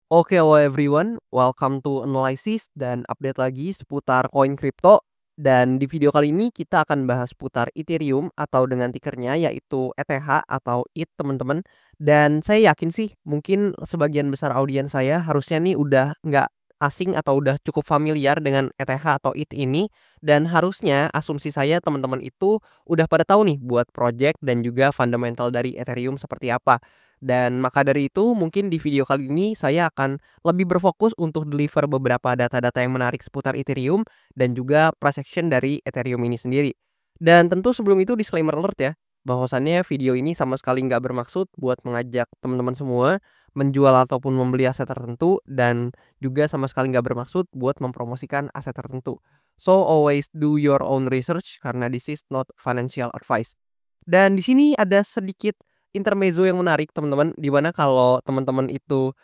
Oke, hello everyone, welcome to Analysis dan update lagi seputar koin kripto. Dan di video kali ini kita akan bahas seputar Ethereum atau dengan tikernya yaitu ETH atau ETH teman-teman. Dan saya yakin sih mungkin sebagian besar audiens saya harusnya nih udah nggak asing atau udah cukup familiar dengan ETH atau ETH ini. Dan harusnya asumsi saya teman-teman itu udah pada tahu nih buat project dan juga fundamental dari Ethereum seperti apa. Dan maka dari itu mungkin di video kali ini saya akan lebih berfokus untuk deliver beberapa data-data yang menarik seputar Ethereum dan juga price action dari Ethereum ini sendiri. Dan tentu sebelum itu disclaimer alert ya, bahwasannya video ini sama sekali nggak bermaksud buat mengajak teman-teman semua menjual ataupun membeli aset tertentu dan juga sama sekali nggak bermaksud buat mempromosikan aset tertentu. So always do your own research karena this is not financial advice. Dan di sini ada sedikit intermezzo yang menarik teman-teman, di mana kalau teman-teman itu,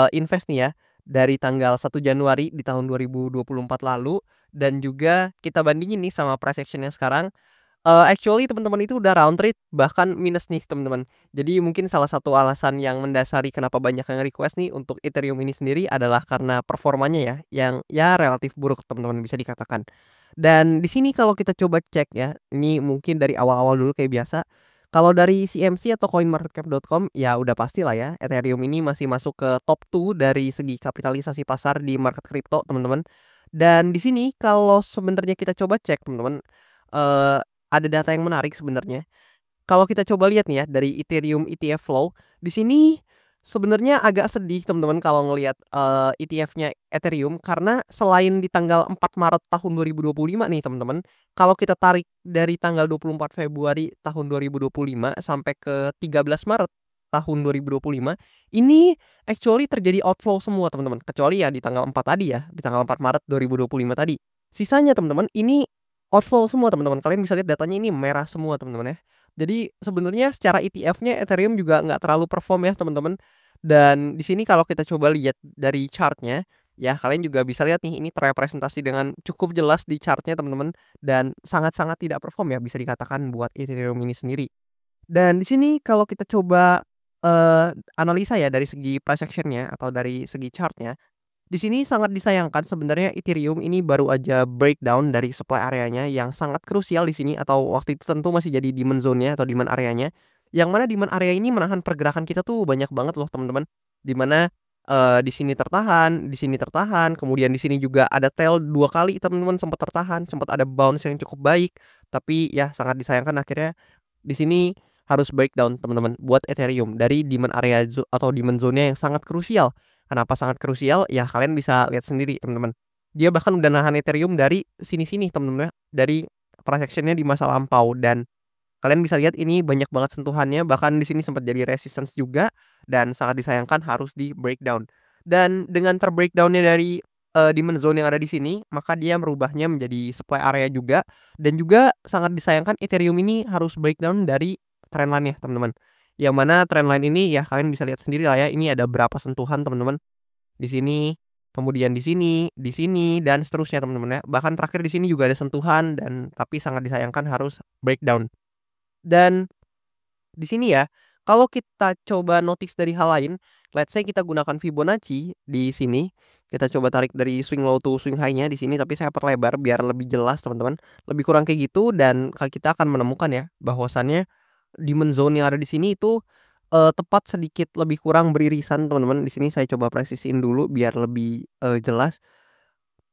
invest nih ya, dari tanggal 1 Januari di tahun 2024 lalu, dan juga kita bandingin nih sama price action-nya sekarang, actually teman-teman itu udah round trip bahkan minus nih teman-teman. Jadi mungkin salah satu alasan yang mendasari kenapa banyak yang request nih untuk Ethereum ini sendiri adalah karena performanya ya, yang ya relatif buruk teman-teman bisa dikatakan. Dan di sini kalau kita coba cek ya, ini mungkin dari awal-awal dulu kayak biasa. Kalau dari CMC atau coinmarketcap.com ya udah pastilah ya, Ethereum ini masih masuk ke top 2 dari segi kapitalisasi pasar di market kripto, teman-teman. Dan di sini kalau sebenarnya kita coba cek, teman-teman, eee, ada data yang menarik sebenarnya. Kalau kita coba lihat nih ya dari Ethereum ETF flow, di sini sebenarnya agak sedih teman-teman kalau ngelihat, ETF-nya Ethereum karena selain di tanggal 4 Maret tahun 2025 nih teman-teman, kalau kita tarik dari tanggal 24 Februari tahun 2025 sampai ke 13 Maret tahun 2025, ini actually terjadi outflow semua teman-teman, kecuali ya di tanggal 4 tadi ya, di tanggal 4 Maret 2025 tadi. Sisanya teman-teman ini outflow semua teman-teman, kalian bisa lihat datanya ini merah semua teman-teman ya. Jadi sebenarnya secara ETF-nya Ethereum juga nggak terlalu perform ya teman-teman. Dan di sini kalau kita coba lihat dari chart-nya, ya kalian juga bisa lihat nih ini terrepresentasi dengan cukup jelas di chart-nya teman-teman dan sangat-sangat tidak perform ya bisa dikatakan buat Ethereum ini sendiri. Dan di sini kalau kita coba, analisa ya dari segi price action-nya atau dari segi chart-nya, di sini sangat disayangkan sebenarnya Ethereum ini baru aja breakdown dari supply areanya yang sangat krusial di sini atau waktu itu tentu masih jadi demand zone-nya atau demand areanya, yang mana demand area ini menahan pergerakan kita tuh banyak banget loh teman-teman. Di mana, di sini tertahan, kemudian di sini juga ada tail 2 kali teman-teman sempat tertahan, sempat ada bounce yang cukup baik, tapi ya sangat disayangkan akhirnya di sini harus breakdown teman-teman buat Ethereum dari demand area atau demand zone-nya yang sangat krusial. Kenapa sangat krusial? Ya kalian bisa lihat sendiri teman-teman. Dia bahkan udah nahan Ethereum dari sini-sini teman-teman ya, dari price action-nya di masa lampau dan kalian bisa lihat ini banyak banget sentuhannya, bahkan di sini sempat jadi resistance juga dan sangat disayangkan harus di breakdown. Dan dengan ter-breakdown-nya dari, demand zone yang ada di sini, maka dia merubahnya menjadi supply area juga dan juga sangat disayangkan Ethereum ini harus breakdown dari trendline-nya, teman-teman. Yang mana trendline ini ya kalian bisa lihat sendiri lah ya, ini ada berapa sentuhan, teman-teman. Di sini, kemudian di sini, dan seterusnya, teman-teman ya. Bahkan terakhir di sini juga ada sentuhan dan tapi sangat disayangkan harus breakdown. Dan di sini ya, kalau kita coba notice dari hal lain, let's say kita gunakan Fibonacci di sini, kita coba tarik dari swing low to swing high-nya di sini, tapi saya perlebar biar lebih jelas teman-teman. Lebih kurang kayak gitu dan kita akan menemukan ya, bahwasannya demand zone yang ada di sini itu, tepat sedikit lebih kurang beririsan teman-teman. Di sini saya coba presisiin dulu biar lebih, jelas.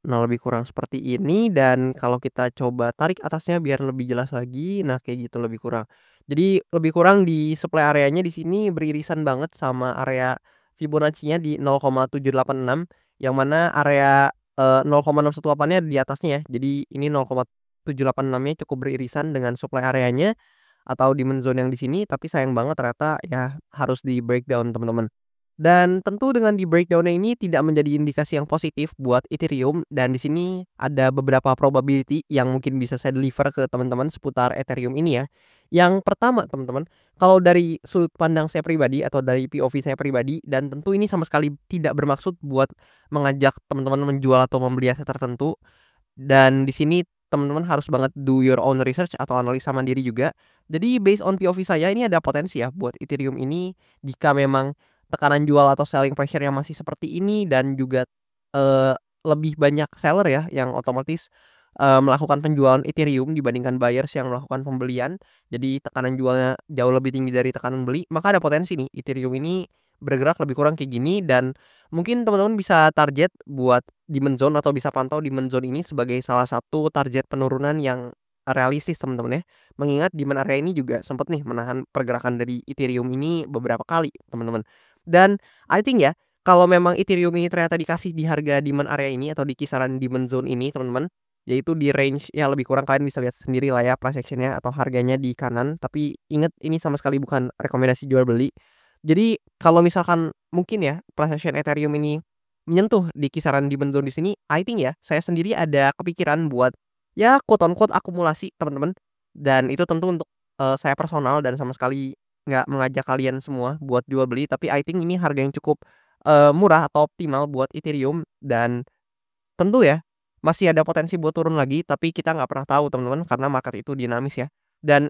Nah, lebih kurang seperti ini dan kalau kita coba tarik atasnya biar lebih jelas lagi, nah kayak gitu lebih kurang. Jadi lebih kurang di supply areanya di sini beririsan banget sama area Fibonacci-nya di 0,786 yang mana area, 0,618-nya di atasnya ya. Jadi ini 0,786-nya cukup beririsan dengan supply areanya atau demand zone yang di sini, tapi sayang banget ternyata ya harus di-breakdown teman-teman. Dan tentu dengan di-breakdown-nya ini tidak menjadi indikasi yang positif buat Ethereum dan di sini ada beberapa probability yang mungkin bisa saya deliver ke teman-teman seputar Ethereum ini ya. Yang pertama teman-teman, kalau dari sudut pandang saya pribadi atau dari POV saya pribadi dan tentu ini sama sekali tidak bermaksud buat mengajak teman-teman menjual atau membeli aset tertentu dan di sini teman-teman harus banget do your own research atau analisa mandiri juga. Jadi based on POV saya ini ada potensi ya buat Ethereum ini jika memang tekanan jual atau selling pressure yang masih seperti ini dan juga, eee, lebih banyak seller ya yang otomatis, melakukan penjualan Ethereum dibandingkan buyers yang melakukan pembelian. Jadi tekanan jualnya jauh lebih tinggi dari tekanan beli, maka ada potensi nih Ethereum ini bergerak lebih kurang kayak gini dan mungkin teman-teman bisa target buat Diamond Zone atau bisa pantau Diamond Zone ini sebagai salah satu target penurunan yang realistis teman-teman ya. Mengingat demand area ini juga sempat nih menahan pergerakan dari Ethereum ini beberapa kali teman-teman. Dan I think ya, kalau memang Ethereum ini ternyata dikasih di harga demand area ini atau di kisaran demand zone ini teman-teman, yaitu di range ya lebih kurang kalian bisa lihat sendiri lah ya price action-nya atau harganya di kanan, tapi ingat ini sama sekali bukan rekomendasi jual beli. Jadi kalau misalkan mungkin ya price action Ethereum ini menyentuh di kisaran demand zone di sini, I think ya saya sendiri ada kepikiran buat ya quote on quote akumulasi teman-teman. Dan itu tentu untuk, saya personal dan sama sekali nggak mengajak kalian semua buat jual beli, tapi I think ini harga yang cukup, murah atau optimal buat Ethereum dan tentu ya, masih ada potensi buat turun lagi, tapi kita nggak pernah tahu teman-teman karena market itu dinamis ya. Dan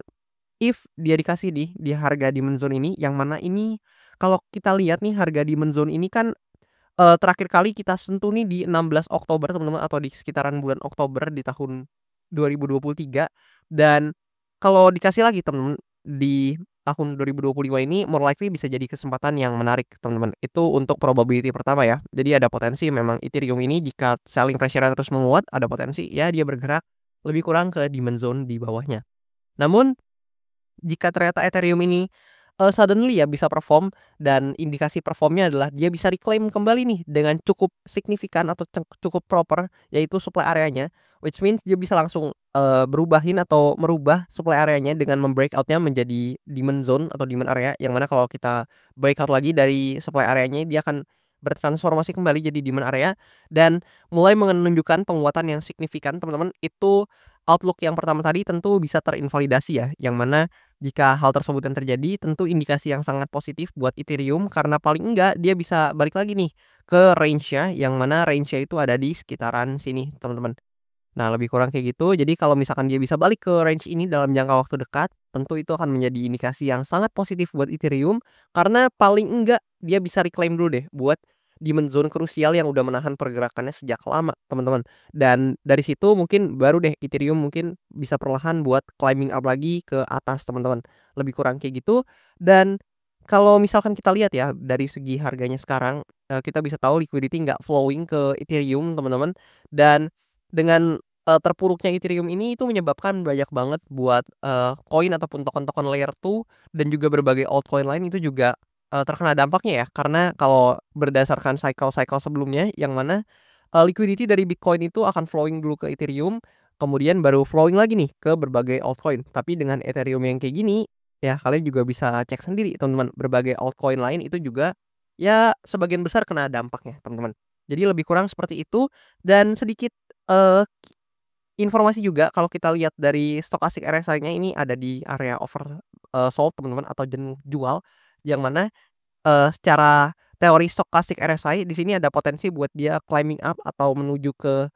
if dia dikasih di harga diamond zone ini, yang mana ini kalau kita lihat nih harga diamond zone ini kan, terakhir kali kita sentuh nih di 16 Oktober teman-teman atau di sekitaran bulan Oktober di tahun 2023 dan kalau dikasih lagi teman-teman di tahun 2025 ini more likely bisa jadi kesempatan yang menarik teman-teman. Itu untuk probability pertama ya. Jadi ada potensi memang Ethereum ini jika selling pressure terus menguat, ada potensi ya dia bergerak lebih kurang ke demand zone di bawahnya. Namun jika ternyata Ethereum ini, suddenly ya bisa perform dan indikasi performnya adalah dia bisa reclaim kembali nih dengan cukup signifikan atau cukup proper yaitu supply areanya, which means dia bisa langsung, berubahin atau merubah supply areanya dengan membreakout-nya menjadi demand zone atau demand area yang mana kalau kita breakout lagi dari supply areanya dia akan bertransformasi kembali jadi demand area dan mulai menunjukkan penguatan yang signifikan teman-teman. Itu outlook yang pertama tadi tentu bisa terinvalidasi ya, yang mana jika hal tersebut yang terjadi tentu indikasi yang sangat positif buat Ethereum karena paling enggak dia bisa balik lagi nih ke range-nya, yang mana range-nya itu ada di sekitaran sini teman-teman. Nah, lebih kurang kayak gitu. Jadi kalau misalkan dia bisa balik ke range ini dalam jangka waktu dekat, tentu itu akan menjadi indikasi yang sangat positif buat Ethereum karena paling enggak dia bisa reclaim dulu deh buat diamond zone krusial yang udah menahan pergerakannya sejak lama, teman-teman. Dan dari situ mungkin baru deh Ethereum mungkin bisa perlahan buat climbing up lagi ke atas, teman-teman. Lebih kurang kayak gitu. Dan kalau misalkan kita lihat ya dari segi harganya sekarang, kita bisa tahu liquidity nggak flowing ke Ethereum, teman-teman. Dan dengan, terpuruknya Ethereum ini itu menyebabkan banyak banget buat, koin ataupun token-token layer 2 dan juga berbagai altcoin lain itu juga, terkena dampaknya ya. Karena kalau berdasarkan cycle-cycle sebelumnya yang mana, liquidity dari Bitcoin itu akan flowing dulu ke Ethereum, kemudian baru flowing lagi nih ke berbagai altcoin. Tapi dengan Ethereum yang kayak gini, ya kalian juga bisa cek sendiri teman-teman, berbagai altcoin lain itu juga, ya sebagian besar kena dampaknya teman-teman. Jadi lebih kurang seperti itu dan sedikit Eee, informasi juga kalau kita lihat dari stokastik RSI-nya ini ada di area sold teman-teman atau jenuh jual, yang mana, secara teori stokastik RSI di sini ada potensi buat dia climbing up atau menuju ke,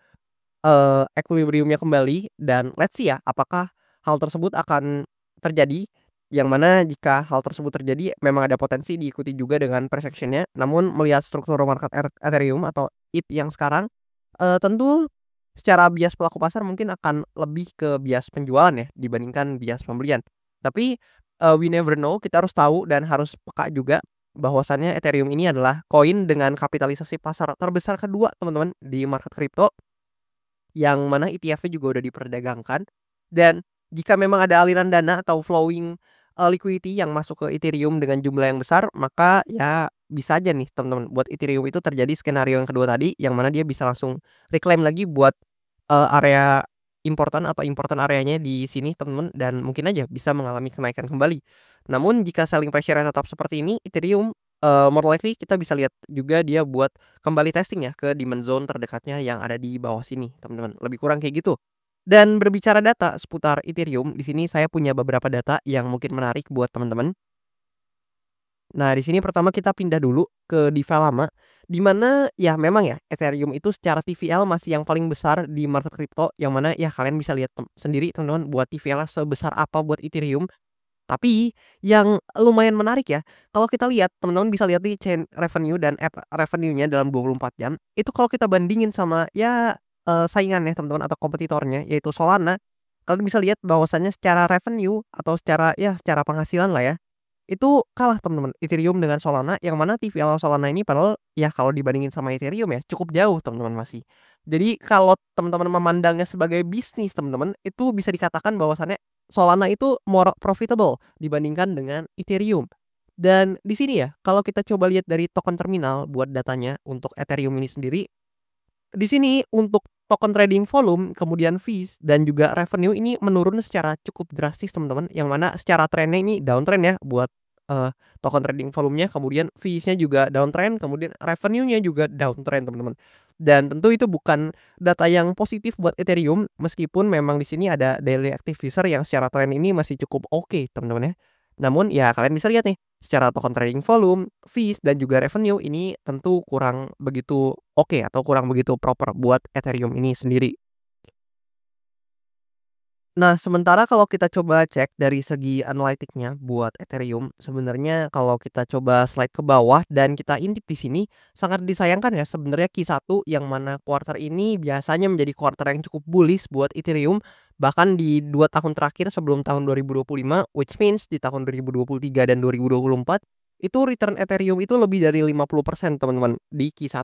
equilibrium-nya kembali dan let's see ya apakah hal tersebut akan terjadi, yang mana jika hal tersebut terjadi memang ada potensi diikuti juga dengan price action-nya. Namun melihat struktur market Ethereum atau ETH yang sekarang, tentu secara bias pelaku pasar mungkin akan lebih ke bias penjualan ya, dibandingkan bias pembelian. Tapi, we never know, kita harus tahu dan harus peka juga bahwasannya Ethereum ini adalah koin dengan kapitalisasi pasar terbesar kedua teman-teman di market kripto, yang mana ETF-nya juga udah diperdagangkan. Dan jika memang ada aliran dana atau flowing, liquidity yang masuk ke Ethereum dengan jumlah yang besar, maka ya bisa aja nih teman-teman buat Ethereum itu terjadi skenario yang kedua tadi, yang mana dia bisa langsung reclaim lagi buat, area important atau important areanya di sini teman-teman dan mungkin aja bisa mengalami kenaikan kembali. Namun jika selling pressure-nya tetap seperti ini, Ethereum, more likely kita bisa lihat juga dia buat kembali testing ya ke demand zone terdekatnya yang ada di bawah sini, teman-teman. Lebih kurang kayak gitu. Dan berbicara data seputar Ethereum, di sini saya punya beberapa data yang mungkin menarik buat teman-teman. Nah, di sini pertama kita pindah dulu ke DeFi lama, di mana ya memang ya Ethereum itu secara TVL masih yang paling besar di market kripto, yang mana ya kalian bisa lihat sendiri teman-teman buat TVL-nya sebesar apa buat Ethereum. Tapi yang lumayan menarik ya, kalau kita lihat teman-teman bisa lihat di chain revenue dan revenue-nya dalam 24 jam, itu kalau kita bandingin sama ya, saingannya teman-teman atau kompetitornya yaitu Solana, kalian bisa lihat bahwasannya secara revenue atau secara ya secara penghasilan lah ya, itu kalah teman-teman Ethereum dengan Solana, yang mana TVL Solana ini padahal ya kalau dibandingin sama Ethereum ya cukup jauh teman-teman masih. Jadi kalau teman-teman memandangnya sebagai bisnis teman-teman, itu bisa dikatakan bahwasannya Solana itu more profitable dibandingkan dengan Ethereum. Dan di sini ya, kalau kita coba lihat dari token terminal buat datanya untuk Ethereum ini sendiri, di sini untuk token trading volume, kemudian fees, dan juga revenue ini menurun secara cukup drastis teman-teman, yang mana secara trennya ini downtrend ya buat, token trading volumenya, kemudian fees-nya juga downtrend, kemudian revenue-nya juga downtrend teman-teman. Dan tentu itu bukan data yang positif buat Ethereum, meskipun memang di sini ada daily active user yang secara tren ini masih cukup oke teman-teman ya. Namun ya kalian bisa lihat nih, secara token trading volume, fees, dan juga revenue ini tentu kurang begitu oke atau kurang begitu proper buat Ethereum ini sendiri. Nah, sementara kalau kita coba cek dari segi analitiknya buat Ethereum, sebenarnya kalau kita coba slide ke bawah dan kita intip di sini, sangat disayangkan ya sebenarnya Q1 yang mana quarter ini biasanya menjadi quarter yang cukup bullish buat Ethereum, bahkan di 2 tahun terakhir sebelum tahun 2025, which means di tahun 2023 dan 2024, itu return Ethereum itu lebih dari 50% teman-teman di Q1.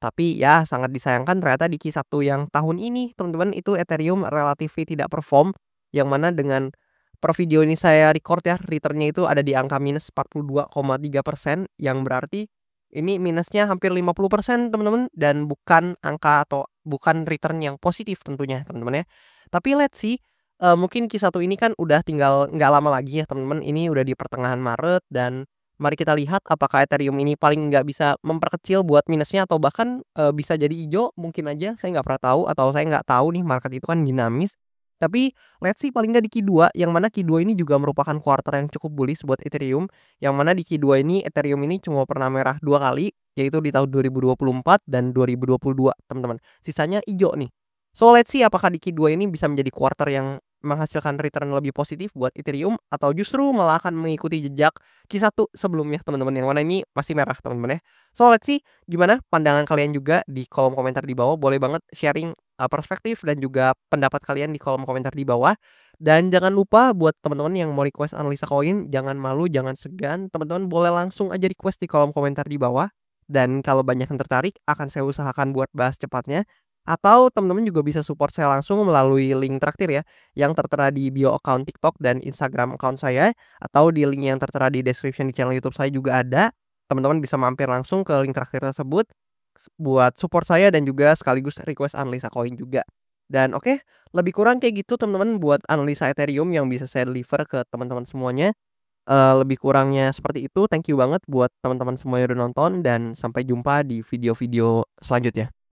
Tapi ya sangat disayangkan ternyata di Q1 yang tahun ini teman-teman itu Ethereum relatively tidak perform, yang mana dengan per video ini saya record ya return-nya itu ada di angka minus 42,3%, yang berarti ini minusnya hampir 50% teman-teman, dan bukan angka atau bukan return yang positif tentunya teman-teman ya. Tapi let's see, mungkin Q1 ini kan udah tinggal nggak lama lagi ya teman-teman, ini udah di pertengahan Maret, dan mari kita lihat apakah Ethereum ini paling nggak bisa memperkecil buat minusnya atau bahkan, bisa jadi hijau mungkin aja, saya nggak pernah tahu atau saya nggak tahu nih market itu kan dinamis. Tapi let's see paling nggak di Q2, yang mana Q2 ini juga merupakan quarter yang cukup bullish buat Ethereum, yang mana di Q2 ini Ethereum ini cuma pernah merah 2 kali, yaitu di tahun 2024 dan 2022 teman-teman. Sisanya hijau nih. So let's see apakah di Q2 ini bisa menjadi quarter yang menghasilkan return lebih positif buat Ethereum atau justru malah akan mengikuti jejak Q1 sebelumnya teman-teman, yang mana ini masih merah teman-teman ya. So let's see gimana pandangan kalian juga di kolom komentar di bawah, boleh banget sharing, perspektif dan juga pendapat kalian di kolom komentar di bawah. Dan jangan lupa buat teman-teman yang mau request analisa koin, jangan malu, jangan segan, teman-teman boleh langsung aja request di kolom komentar di bawah. Dan kalau banyak yang tertarik akan saya usahakan buat bahas cepatnya. Atau teman-teman juga bisa support saya langsung melalui link traktir ya, yang tertera di bio account TikTok dan Instagram account saya, atau di link yang tertera di description di channel YouTube saya juga ada. Teman-teman bisa mampir langsung ke link traktir tersebut buat support saya dan juga sekaligus request analisa koin juga. Dan oke, lebih kurang kayak gitu teman-teman buat analisa Ethereum yang bisa saya deliver ke teman-teman semuanya. Lebih kurangnya seperti itu. Thank you banget buat teman-teman semua yang udah nonton dan sampai jumpa di video-video selanjutnya.